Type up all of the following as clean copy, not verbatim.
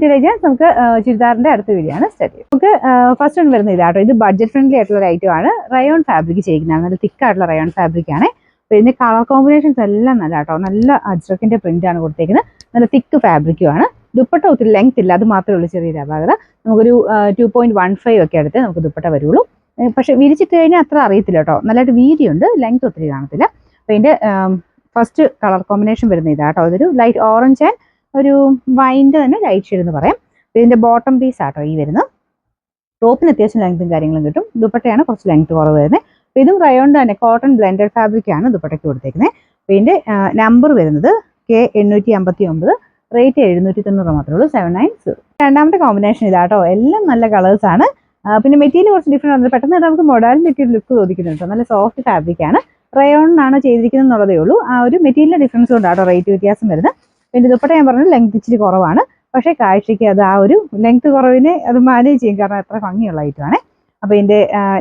Intelligence നമുക്ക് ചുരിദാറിന്റെ അടുത്ത video ആണ് സ്റ്റാർട്ട് ചെയ്യുന്നത്. നമുക്ക് ഫസ്റ്റ് ഒന്ന് വരുന്നത് ഇതാട്ടോ. ഇത് ബഡ്ജറ്റ് ഫ്രണ്ട്ലി ആയിട്ടുള്ള ഒരു ഐറ്റം ആണ്. റയോൺ ഫാബ്രിക് ചെയ്യിക്കുന്നതാണ്. നല്ല തിക്ക് ആയിട്ടുള്ള റയോൺ ഫാബ്രിക് ആണ്. അപ്പോൾ ഇതിന്റെ കളർ കോമ്പിനേഷൻസ് എല്ലാം നല്ല കേട്ടോ. നല്ല അജ്രക്കിന്റെ പ്രിന്റ് ആണ് കൊടുത്തേക്കുന്നത്. നല്ല തിക്ക് ഫാബ്രിക്കും ആണ്. ദുപ്പട്ട ഒത്തിരി ലെങ്ത് ഇല്ല, അത് മാത്രമേ ഉള്ളൂ ചെറിയൊരു അപാകത. നമുക്കൊരു 2.15 ഒക്കെ അടുത്ത് നമുക്ക് ദുപ്പട്ട വരുള്ളൂ. പക്ഷെ വിരിച്ചിട്ട് കഴിഞ്ഞാൽ അത്ര അറിയത്തില്ല കേട്ടോ. നല്ലതായിട്ട് വീതിയുണ്ട്, ലെങ്ത് ഒത്തിരി കാണത്തില്ല. അപ്പോൾ ഇതിന്റെ ഫസ്റ്റ് കളർ കോമ്പിനേഷൻ വരുന്നത് ഇതാട്ടോ. ഇതൊരു ലൈറ്റ് ഓറഞ്ച് ആൻഡ് ഒരു വൈൻ്റെ തന്നെ ലൈറ്റ് ഷെയ്ഡ് എന്ന് പറയാം. ഇതിന്റെ ബോട്ടം പീസ് ആട്ടോ ഈ വരുന്നത്. ടോപ്പിന് അത്യാവശ്യം ലെങ്ത്തും കാര്യങ്ങളും കിട്ടും. ദുപ്പട്ടയാണ് കുറച്ച് ലെങ്ത് കുറവ് വരുന്നത്. അപ്പോൾ ഇതും റയോണിന്റെ തന്നെ കോട്ടൺ ബ്ലെൻഡഡ് ഫാബ്രിക് ആണ് ദുപ്പട്ടയ്ക്ക് കൊടുത്തേക്കുന്നത്. അപ്പോൾ ഇതിന്റെ നമ്പർ വരുന്നത് K859, റേറ്റ് 790 മാത്രമേ ഉള്ളൂ, 790. രണ്ടാമത്തെ കോമ്പിനേഷൻ ഇതാട്ടോ. എല്ലാം നല്ല കളേഴ്സ് ആണ്. പിന്നെ മെറ്റീരിയൽ കുറച്ച് ഡിഫറെന്റ് ആണ്. പെട്ടെന്ന് നമുക്ക് മൊഡാലിറ്റി ലുക്ക് തോന്നിക്കുന്നുണ്ട്. നല്ല സോഫ്റ്റ് ഫാബ്രിക് ആണ്. റയോണിനാണ് ചെയ്തിരിക്കുന്നത് എന്നുള്ളതേ ഉള്ളൂ. ആ ഒരു മെറ്റീരിയൽ ഡിഫറൻസ് കൊണ്ടാട്ടോ റേറ്റ് വ്യത്യാസം വരുന്നത്. പിന്നെ ദുപ്പട്ട ഞാൻ പറഞ്ഞത് ലെങ്ത് ഇച്ചിരി കുറവാണ്. പക്ഷേ കാഴ്ചയ്ക്ക് അത് ആ ഒരു ലെങ്ത് കുറവിനെ അത് മാനേജ് ചെയ്യും, കാരണം അത്ര ഭംഗിയുള്ള ഐറ്റമാണ്. അപ്പോൾ ഇതിന്റെ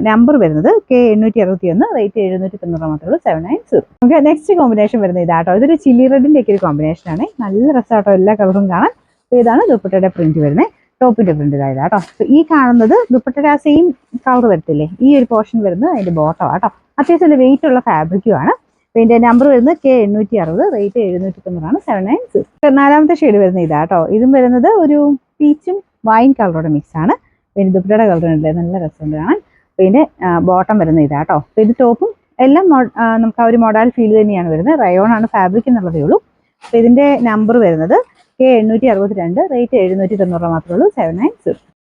നമ്പർ വരുന്നത് K861, റേറ്റ് 790 മാത്രമേ ഉള്ളൂ, 790. നമുക്ക് നെക്സ്റ്റ് കോമ്പിനേഷൻ വരുന്നത് ഇതാട്ടോ. ഇതൊരു ചില്ലി റെഡിന്റെ ഒക്കെ ഒരു കോമ്പിനേഷൻ ആണ്. നല്ല രസമാട്ടോ, എല്ലാ കളറും കാണാൻ. അപ്പോൾ ഇതാണ് ദുപ്പട്ടയുടെ പ്രിന്റ് വരുന്നത്. ടോപ്പിന്റെ പ്രിന്റ് ഇതായതാട്ടോ. അപ്പോൾ ഈ കാണുന്നത് ദുപ്പട്ടയുടെ ആ സെയിം കളർ വരത്തില്ലേ, ഈ ഒരു പോർഷൻ വരുന്നത് അതിന്റെ ബോട്ടം ആട്ടോ. അത്യാവശ്യം വെയിറ്റ് ഉള്ള ഫാബ്രിക്കും ആണ്. ഇതിന്റെ നമ്പർ വരുന്നത് K860, റേറ്റ് 790 790. നാലാമത്തെ ഷെയ്ഡ് വരുന്നത് ഇതാട്ടോ. ഇതും വരുന്നത് ഒരു പീച്ചും വൈൻ കളറോടെ മിക്സ് ആണ്. പിന്നെ ദുപ്പട്ടയുടെ കളർ ഉണ്ട്, നല്ല രസമുണ്ട് കാണാൻ. പിന്നെ ബോട്ടം വരുന്നത് ഇതാട്ടോ. അപ്പോൾ ഇത് ടോപ്പും എല്ലാം നമുക്ക് ആ ഒരു മോഡൽ ഫീൽ തന്നെയാണ് വരുന്നത്. റയോൺ ആണ് ഫാബ്രിക് എന്നുള്ളതേ ഉള്ളൂ. അപ്പോൾ ഇതിന്റെ നമ്പർ വരുന്നത് K862, റേറ്റ് 790 മാത്രമേ ഉള്ളൂ, 790.